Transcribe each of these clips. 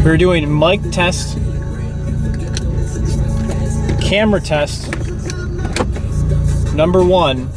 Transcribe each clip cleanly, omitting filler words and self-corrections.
We're doing mic test, camera test number 1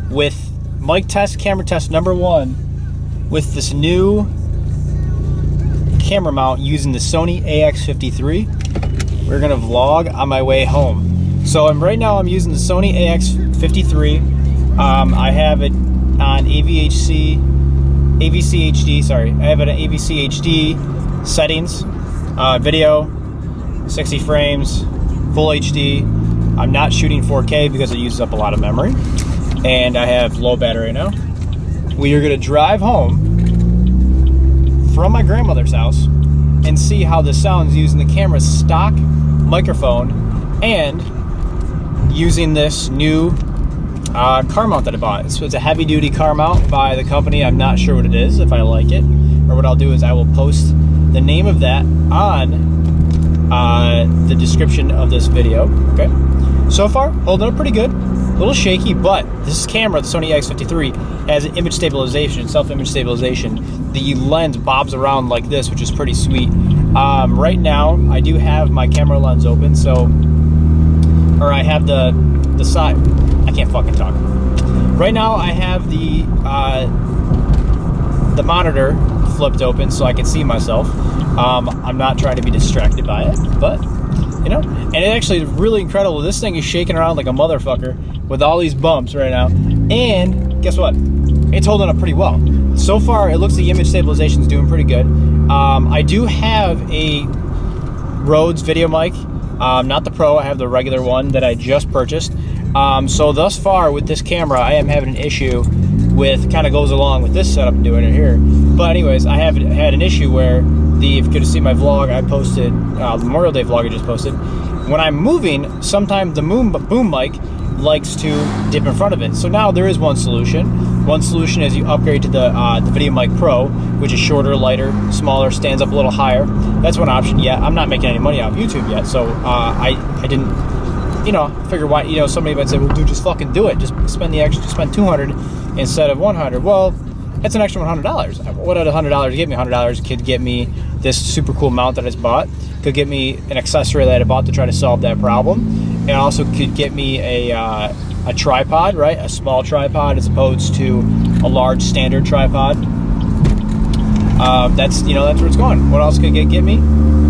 with mic test, camera test number 1 with this new camera mount using the Sony AX53. We're gonna vlog on my way home. So right now I'm using the Sony AX53. I have it on AVC HD. Sorry, I have it on AVC HD settings, video, 60 frames, full HD. I'm not shooting 4K because it uses up a lot of memory, and I have low battery now. We are gonna drive home from my grandmother's house and see how this sounds using the camera's stock microphone and using this new car mount that I bought. So it's a heavy duty car mount by the company. I'm not sure what it is, if I like it, or what I'll do is I will post the name of that on the description of this video. Okay, so far holding up pretty good, a little shaky, but this camera, the Sony AX53, has image stabilization, self-image stabilization. The lens bobs around like this, which is pretty sweet. Right now I do have my camera lens open, or I have the side, I can't fucking talk. Right now I have the monitor flipped open so I can see myself. I'm not trying to be distracted by it, but you know, and it actually is really incredible. This thing is shaking around like a motherfucker with all these bumps right now, and guess what? It's holding up pretty well. So far, it looks like the image stabilization is doing pretty good. I do have a Rodes Videomic, not the Pro. I have the regular one that I just purchased. So thus far with this camera, I am having an issue with, kind of goes along with this setup I'm doing it here. But anyways, I have had an issue where if you could have seen my vlog, I posted, the Memorial Day vlog I just posted. When I'm moving, sometimes the boom mic likes to dip in front of it. So now there is one solution. One solution is you upgrade to the Videomic Pro, which is shorter, lighter, smaller, stands up a little higher. That's one option. Yeah, I'm not making any money off YouTube yet, so I didn't, you know, figure why, you know, somebody might say, well, dude, just fucking do it. Just spend the extra, spend $200 instead of $100. Well, it's an extra $100. What did $100 get me? $100 could get me this super cool mount that I just bought. Could get me an accessory that I bought to try to solve that problem. And also could get me a tripod, right? A small tripod as opposed to a large standard tripod. That's, you know, that's where it's going. What else could get me?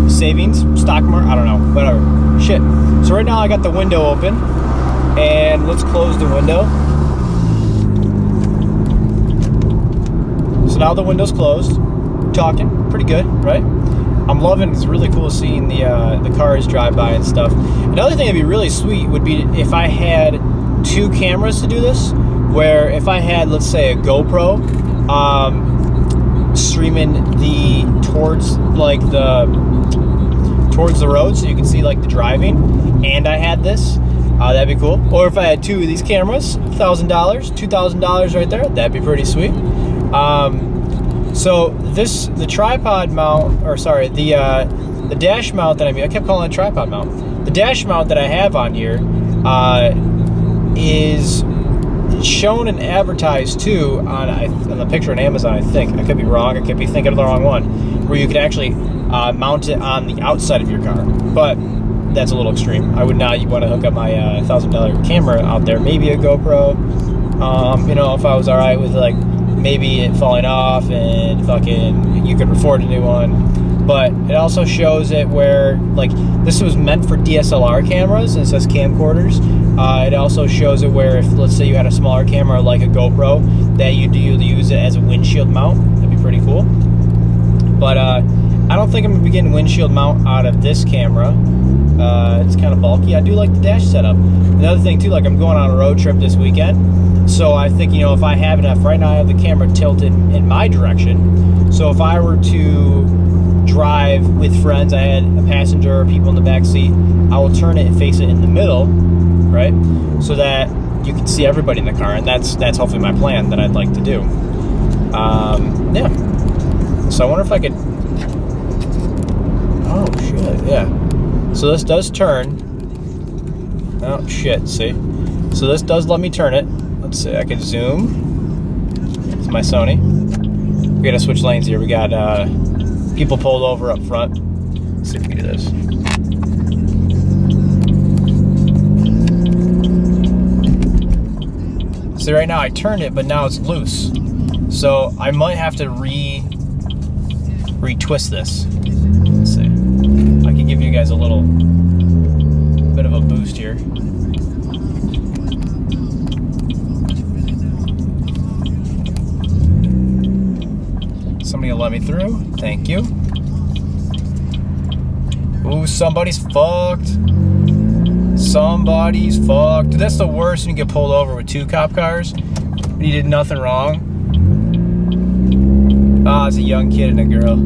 Savings, stock market, I don't know, whatever. Shit. So right now I got the window open, and let's close the window. So now the window's closed. Talking pretty good, right? I'm loving, it's really cool seeing the cars drive by and stuff. Another thing that'd be really sweet would be if I had 2 cameras to do this, where if I had, let's say, a GoPro streaming towards the road so you can see like the driving, and I had this, that'd be cool. Or if I had 2 of these cameras, $1,000, $2,000 right there, that'd be pretty sweet. So the tripod mount, or sorry, the dash mount that I kept calling it tripod mount. The dash mount that I have on here is shown and advertised too on the picture on Amazon, I think. I could be wrong. I could be thinking of the wrong one, where you could actually mount it on the outside of your car. But that's a little extreme. I would not want to hook up my $1,000 camera out there. Maybe a GoPro. You know, if I was all right with like maybe it falling off and fucking you could afford a new one. But it also shows it where, like, this was meant for DSLR cameras, and it says camcorders. It also shows it where if, let's say, you had a smaller camera like a GoPro, that you'd use it as a windshield mount. That'd be pretty cool. But I don't think I'm gonna be getting windshield mount out of this camera. It's kind of bulky. I do like the dash setup. Another thing too, like, I'm going on a road trip this weekend, so I think, you know, if I have enough, right now I have the camera tilted in my direction, so if I were to drive with friends, I had a passenger or people in the back seat, I will turn it and face it in the middle, right, so that you can see everybody in the car, and that's hopefully my plan that I'd like to do. Yeah, so I wonder if I could, oh shit, yeah. So this does turn. Oh shit, see? So this does let me turn it. Let's see, I can zoom. It's my Sony. We gotta switch lanes here. We got people pulled over up front. Let's see if we can do this. See, right now I turned it, but now it's loose. So I might have to retwist this. Let's see. I can give you guys a little bit of a boost here. Somebody will let me through. Thank you. Ooh, somebody's fucked. Somebody's fucked. Dude, that's the worst when you get pulled over with 2 cop cars and you did nothing wrong. Ah, it's a young kid and a girl.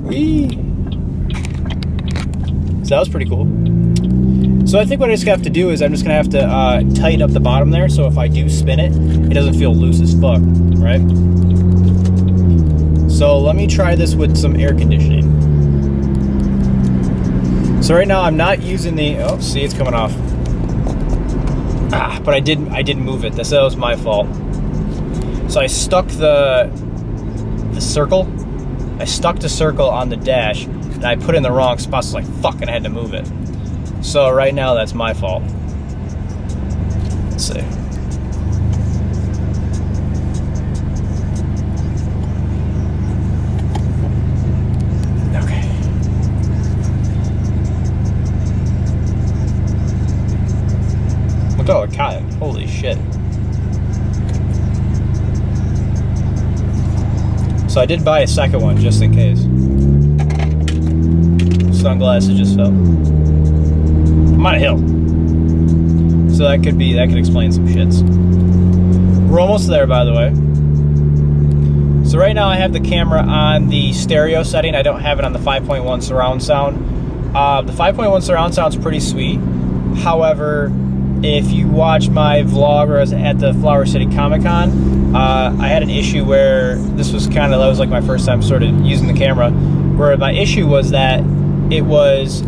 Whee! So that was pretty cool. So I think what I just have to do is I'm just gonna have to tighten up the bottom there, so if I do spin it, it doesn't feel loose as fuck, right? So let me try this with some air conditioning. So right now I'm not using the, oh, see, it's coming off. Ah, but I didn't move it. That was my fault. So I stuck the circle. I stuck the circle on the dash, and I put it in the wrong spot, so I was like, fuck, and I had to move it. So right now that's my fault. Let's see. Oh, it caught it. Holy shit. So I did buy a second one just in case. Sunglasses just fell. I'm on a hill. So that could explain some shits. We're almost there, by the way. So right now I have the camera on the stereo setting. I don't have it on the 5.1 surround sound. The 5.1 surround sound's pretty sweet. However, if you watch my vlog or I was at the Flower City Comic-Con, I had an issue where that was like my first time sort of using the camera, where my issue was that it was, the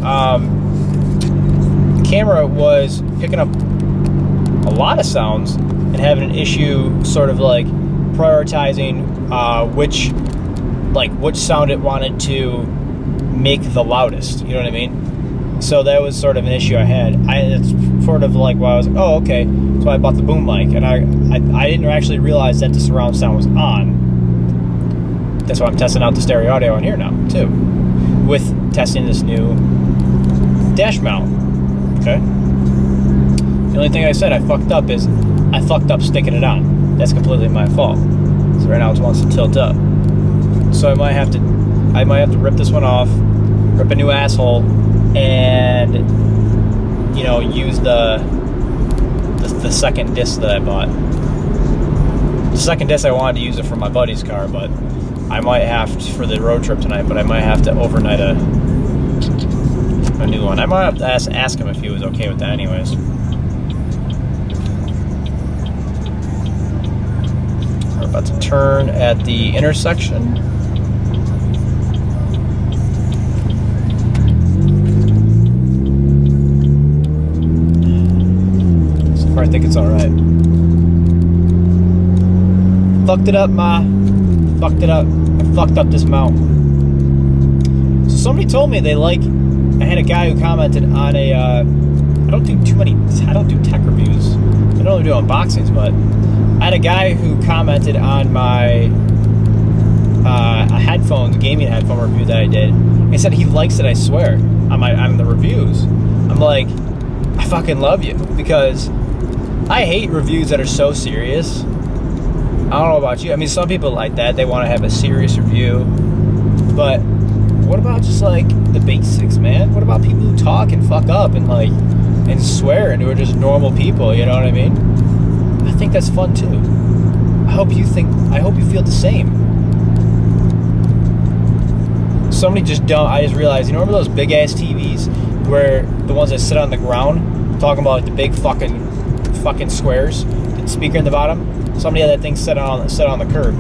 camera was picking up a lot of sounds and having an issue sort of like prioritizing which sound it wanted to make the loudest, you know what I mean? So that was sort of an issue I had. It's sort of like why I was like, oh, okay. So I bought the boom mic, and I didn't actually realize that the surround sound was on. That's why I'm testing out the stereo audio on here now, too. With testing this new dash mount, okay? The only thing I said I fucked up is I fucked up sticking it on. That's completely my fault. So right now it wants to tilt up. So I might have to rip this one off, rip a new asshole, and you know, use the second disc that I bought. The second disc I wanted to use it for my buddy's car, but I might have to, for the road trip tonight, but I might have to overnight a new one. I might have to ask him if he was okay with that anyways. We're about to turn at the intersection. I think it's alright. Fucked it up, Ma. Fucked it up. I fucked up this mount. So somebody told me they like, I had a guy who commented on a, I don't do tech reviews. I don't really do unboxings, but I had a guy who commented on my a gaming headphone review that I did. He said he likes it, I swear, on the reviews. I'm like, I fucking love you, because I hate reviews that are so serious. I don't know about you. I mean, some people like that. They want to have a serious review. But what about just like the basics, man? What about people who talk and fuck up and swear and who are just normal people, you know what I mean? I think that's fun too. I hope you feel the same. I just realized, you know, remember those big ass TVs where the ones that sit on the ground, talking about like the big fucking squares, the speaker in the bottom? Somebody had that thing set on the curb.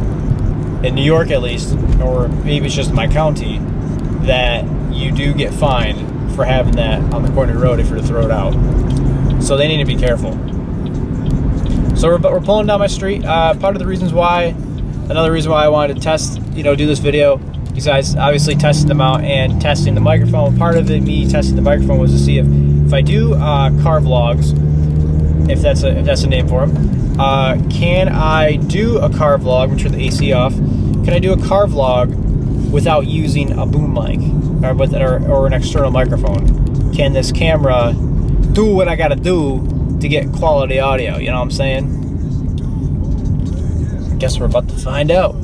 In New York at least, or maybe it's just my county, that you do get fined for having that on the corner of the road if you're to throw it out. So they need to be careful. So we're pulling down my street. Part of the reasons why another reason why I wanted to test, you know, do this video, besides obviously testing them out and testing the microphone. Part of it, me testing the microphone, was to see if I do car vlogs, if that's a name for them, can I do a car vlog? I'm gonna turn the AC off. Can I do a car vlog without using a boom mic or an external microphone? Can this camera do what I gotta do to get quality audio? You know what I'm saying? I guess we're about to find out.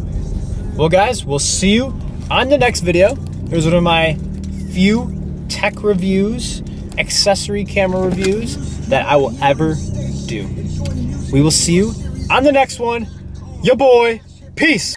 Well, guys, we'll see you on the next video. Here's one of my few tech reviews, accessory camera reviews that I will ever do. We will see you on the next one. Your boy, peace.